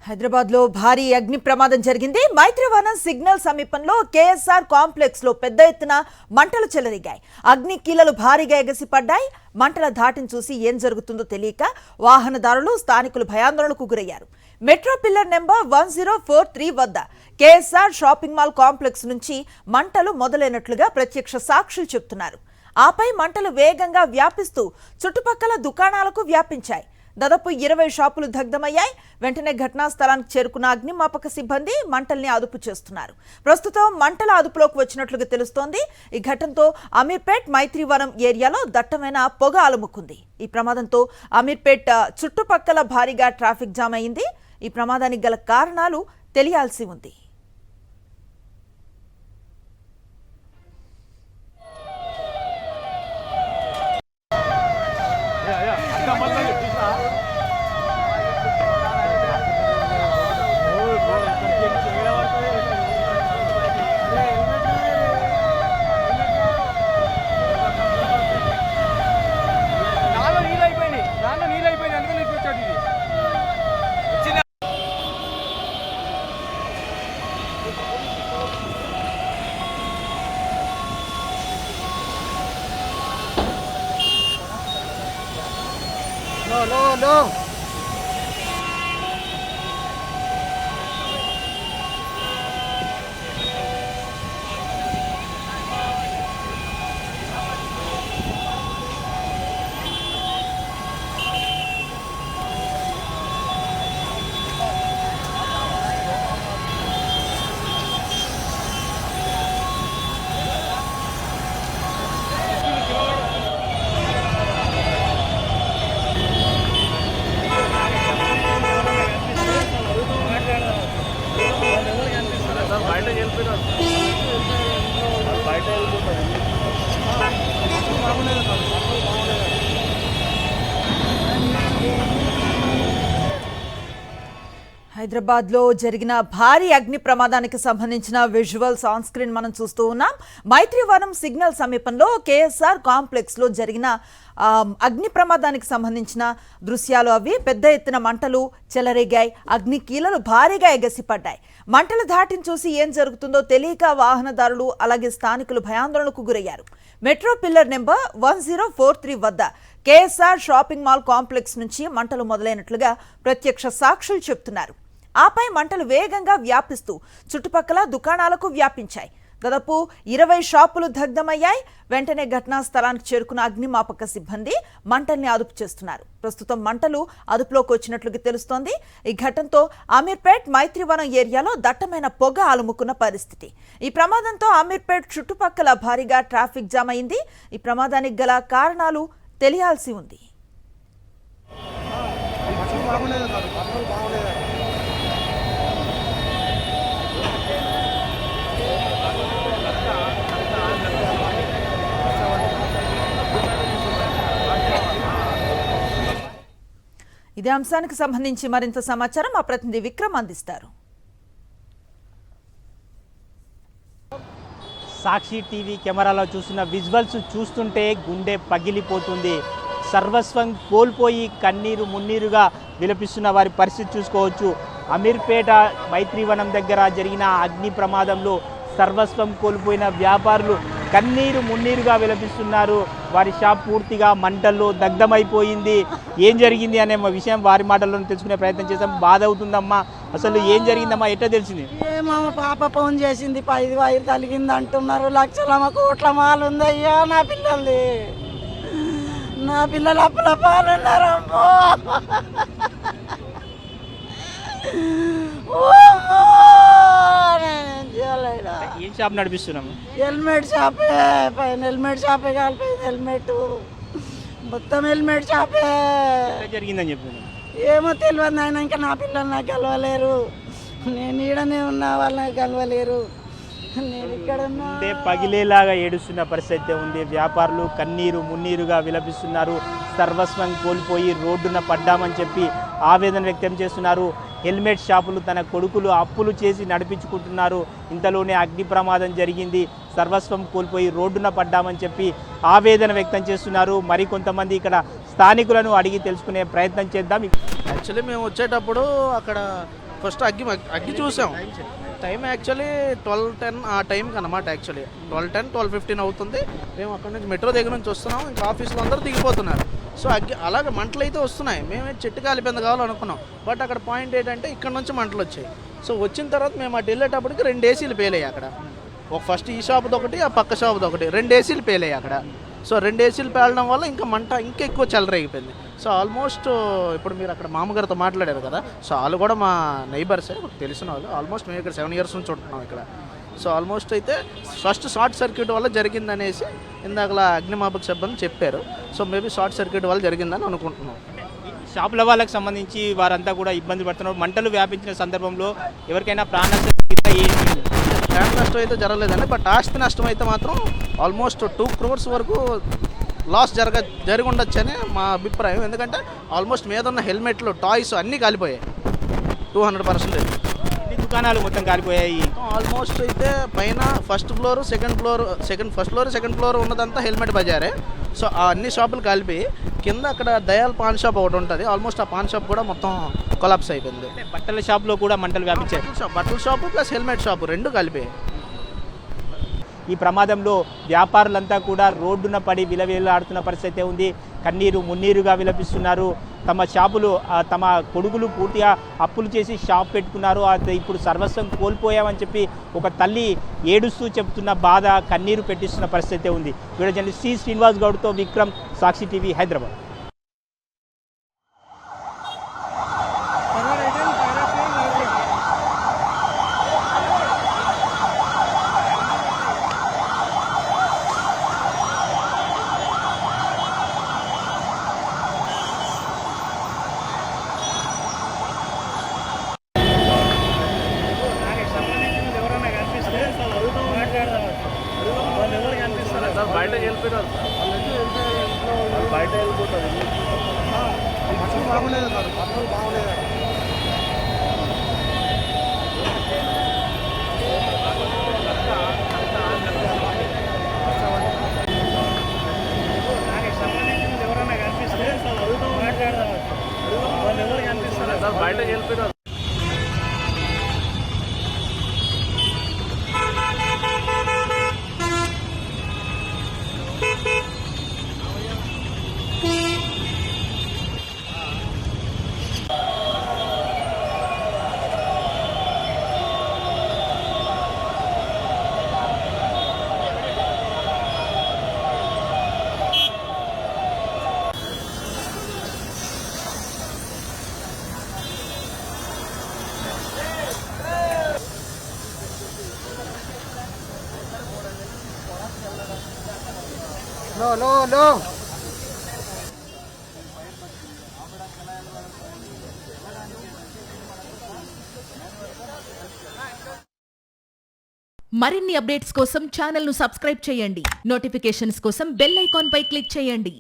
హైదరాబాద్ లో భారీ అగ్ని ప్రమాదం జరిగింది. మైత్రివనం సిగ్నల్ సమీపంలో కేఎస్ఆర్ కాంప్లెక్స్ లో పెద్ద ఎత్తున మంటలు చెలరేగాయి. అగ్ని కీలలు భారీగా ఎగసిపడ్డాయి. మంటల ధాటిని చూసి ఏం జరుగుతుందో తెలియక వాహనదారులు స్థానికులు భయాందోళనకు గురయ్యారు. మెట్రో పిల్లర్ నెంబర్ 1043 వద్ద కేఎస్ఆర్ షాపింగ్ మాల్ కాంప్లెక్స్ నుంచి మంటలు మొదలైనట్లుగా ప్రత్యక్ష సాక్షులు చెబుతున్నారు. ఆపై మంటలు వేగంగా వ్యాపిస్తూ చుట్టుపక్కల దుకాణాలకు వ్యాపించాయి. దాదాపు 20 షాపులు దగ్ధమయ్యాయి. వెంటనే ఘటనా స్థలానికి చేరుకున్న అగ్నిమాపక సిబ్బంది మంటల్ని అదుపు చేస్తున్నారు. ప్రస్తుతం మంటల అదుపులోకి వచ్చినట్లుగా తెలుస్తోంది. ఈ ఘటనతో అమీర్పేట్ మైత్రివనం ఏరియాలో దట్టమైన పొగ అలుముకుంది. ఈ ప్రమాదంతో అమీర్పేట్ చుట్టుపక్కల భారీగా ట్రాఫిక్ జామ్ అయింది. ఈ ప్రమాదానికి గల కారణాలు తెలియాల్సి ఉంది. No. హైదరాబాద్ లో జరిగిన భారీ అగ్ని ప్రమాదానికి సంబంధించిన విజువల్స్ ఆన్ స్క్రీన్ మనం చూస్తూ ఉన్నాం. మైత్రివనం సిగ్నల్ సమీపంలో కేఎస్ఆర్ కాంప్లెక్స్ లో జరిగిన అగ్ని ప్రమాదానికి సంబంధించిన దృశ్యాలు అవి. పెద్ద ఎత్తున మంటలు చెలరేగాయి. అగ్ని కీలలు భారీగా ఎగసిపడ్డాయి. మంటల ధాటిని చూసి ఏం జరుగుతుందో తెలియక వాహనదారులు అలాగే స్థానికులు భయాందోళనకు గురయ్యారు. మెట్రో పిల్లర్ నెంబర్ 1043 వద్ద కేఎస్ఆర్ షాపింగ్ మాల్ కాంప్లెక్స్ నుంచి మంటలు మొదలైనట్లుగా ప్రత్యక్ష సాక్షులు చెబుతున్నారు. ఆపై మంటలు వేగంగా వ్యాపిస్తూ చుట్టుపక్కల దుకాణాలకు వ్యాపించాయి. దాదాపు 20 షాపులు దగ్ధమయ్యాయి. వెంటనే ఘటనా స్థలానికి చేరుకున్న అగ్నిమాపక సిబ్బంది మంటల్ని అదుపు చేస్తున్నారు. ప్రస్తుతం మంటలు అదుపులోకి వచ్చినట్లుగా తెలుస్తోంది. ఈ ఘటనతో అమీర్పేట్ మైత్రివనం ఏరియాలో దట్టమైన పొగ అలుముకున్న పరిస్థితి. ఈ ప్రమాదంతో అమీర్పేట్ చుట్టుపక్కల భారీగా ట్రాఫిక్ జామ్ అయింది. ఈ ప్రమాదానికి గల కారణాలు తెలియాల్సి ఉంది. ఇదే అంశానికి సంబంధించి మరింత సమాచారం మా ప్రతినిధి విక్రమ్ అందిస్తారు. సాక్షి టీవీ కెమెరాలో చూసిన విజువల్స్ చూస్తుంటే గుండె పగిలిపోతుంది. సర్వస్వం కోల్పోయి కన్నీరు మున్నీరుగా విలపిస్తున్న వారి పరిస్థితి చూసుకోవచ్చు. అమీర్పేట మైత్రివనం దగ్గర జరిగిన అగ్ని ప్రమాదంలో సర్వస్వం కోల్పోయిన వ్యాపారులు కన్నీరు మున్నీరుగా విలపిస్తున్నారు. వారి షాప్ పూర్తిగా మంటల్లో దగ్ధమైపోయింది. ఏం జరిగింది అనే విషయం వారి మాటల్లో తెలుసుకునే ప్రయత్నం చేసాం. బాధ అవుతుందమ్మా, అసలు ఏం జరిగిందమ్మా, ఎట్లా తెలిసింది? మా పాప ఫోన్ చేసింది, 5 వైర్ తలిగింది అంటున్నారు. లక్షల కోట్ల మాలు ఉందయ్యా నా పిల్లల్ది. నా పిల్లలు అప్పుల పాలున్నారమ్మో. ఏం షాప్ నడిపిస్తున్నాము? హెల్మెట్ షాపే. పైన హెల్మెట్ షాపే కాలిపోయింది. హెల్మెట్ మొత్తం హెల్మెట్ షాపే. జరిగిందని చెప్తున్నాను. ఏమో తెలియదు ఆయన. ఇంకా నా పిల్లలు నాకు కలవలేరు. నేను ఈడనే ఉన్నా, వాళ్ళు నాకు కలవలేరు. నేను ఇక్కడ ఉన్నా. పగిలేలాగా ఏడుస్తున్న పరిస్థితి ఉంది. వ్యాపారులు కన్నీరు మున్నీరుగా విలపిస్తున్నారు. సర్వస్వం కోల్పోయి రోడ్డున పడ్డామని చెప్పి ఆవేదన వ్యక్తం చేస్తున్నారు. హెల్మెట్ షాపులు తన కొడుకులు అప్పులు చేసి నడిపించుకుంటున్నారు. ఇంతలోనే అగ్ని ప్రమాదం జరిగింది. సర్వస్వం కోల్పోయి రోడ్డున పడ్డామని చెప్పి ఆవేదన వ్యక్తం చేస్తున్నారు. మరికొంతమంది ఇక్కడ స్థానికులను అడిగి తెలుసుకునే ప్రయత్నం చేద్దాం. యాక్చువల్లీ మేము వచ్చేటప్పుడు అక్కడ ఫస్ట్ అగ్గి చూసాం. టైం యాక్చువల్లీ 12:10 ఆ టైంకి అనమాట. యాక్చువల్లీ 12:10 12:15 అవుతుంది. మేము అక్కడ నుంచి మెట్రో దగ్గర నుంచి వస్తున్నాం. ఇంకా ఆఫీస్లో అందరూ దిగిపోతున్నారు. సో అలాగే మంటలు అయితే వస్తున్నాయి. మేము చెట్టు కాలిపోయింది కావాలనుకున్నాం. బట్ అక్కడ పాయింట్ ఏంటంటే ఇక్కడ నుంచి మంటలు వచ్చాయి. సో వచ్చిన తర్వాత మేము అటు వెళ్ళేటప్పటికి 2 ఏసీలు పేలాయి అక్కడ. ఒక ఫస్ట్ ఈ షాప్ది ఒకటి, ఆ పక్క షాప్ది ఒకటి, 2 ఏసీలు పేలాయి అక్కడ. సో 2 ఏసీలు పేలడం వల్ల ఇంకా మంట ఇంకా ఎక్కువ చెలరేగిపోయింది. సో ఆల్మోస్ట్ ఇప్పుడు మీరు అక్కడ మామగారితో మాట్లాడారు కదా, సో వాళ్ళు కూడా మా నైబర్సే, తెలిసిన వాళ్ళు. ఆల్మోస్ట్ మేము ఇక్కడ 7 ఇయర్స్ నుంచి ఉంటున్నాం ఇక్కడ. సో ఆల్మోస్ట్ అయితే ఫస్ట్ షార్ట్ సర్క్యూట్ వల్ల జరిగిందనేసి ఇందాకలా అగ్నిమాపక సిబ్బంది చెప్పారు. సో మేబీ షార్ట్ సర్క్యూట్ వల్ల జరిగిందని అనుకుంటున్నాం. షాపుల వాళ్ళకి సంబంధించి వారంతా కూడా ఇబ్బంది పడుతున్నారు. మంటలు వ్యాపించిన సందర్భంలో ఎవరికైనా ప్రాణ నష్టం ఏంటి? ప్రాణ నష్టం అయితే జరగలేదండి. బట్ ఆస్తి నష్టం అయితే మాత్రం ఆల్మోస్ట్ 2 crores వరకు లాస్ జరిగి ఉండొచ్చని మా అభిప్రాయం. ఎందుకంటే ఆల్మోస్ట్ మీద ఉన్న హెల్మెట్లు, టాయ్స్ అన్నీ కాలిపోయాయి 200%. ఎన్ని దుకాణాలు మొత్తం కాలిపోయాయి? ఆల్మోస్ట్ అయితే పైన ఫస్ట్ ఫ్లోర్ సెకండ్ ఫ్లోర్ ఉన్నదంతా హెల్మెట్ బజారే. సో ఆ అన్ని షాపులు కాలిపోయి కింద అక్కడ దయాల్ పాన్ షాప్ ఒకటి ఉంటుంది. ఆల్మోస్ట్ ఆ పాన్ షాప్ కూడా మొత్తం కొలాప్స్ అయిపోయింది. బట్టల షాప్లో కూడా మంటలు వ్యాపించాయి. బట్టల షాపు ప్లస్ హెల్మెట్ షాపు 2 కలిపాయి. ఈ ప్రమాదంలో వ్యాపారులంతా కూడా రోడ్డున పడి విలవిలాడుతున్న పరిస్థితి ఉంది. కన్నీరు మున్నీరుగా విలపిస్తున్నారు. తమ షాపులు, తమ కొడుకులు పూర్తిగా అప్పులు చేసి షాప్ పెట్టుకున్నారు. ఇప్పుడు సర్వస్వం కోల్పోయామని చెప్పి ఒక తల్లి ఏడుస్తూ చెప్తున్న బాధ, కన్నీరు పెట్టిస్తున్న పరిస్థితి ఉంది. వీడియో జర్నలిస్ట్ సి శ్రీనివాస్ గౌడ్తో విక్రమ్, సాక్షి టీవీ, హైదరాబాద్. బయటకు వెళ్ళిపోయారు. బయట వెళ్ళిపోతారు. బాగులేదు సార్, బాగులేదు. బయటకు వెళ్ళిపోయారు. No. మరిన్ని అప్డేట్స్ కోసం ఛానల్ ను సబ్స్క్రైబ్ చేయండి. నోటిఫికేషన్స్ కోసం బెల్ ఐకాన్ పై క్లిక్ చేయండి.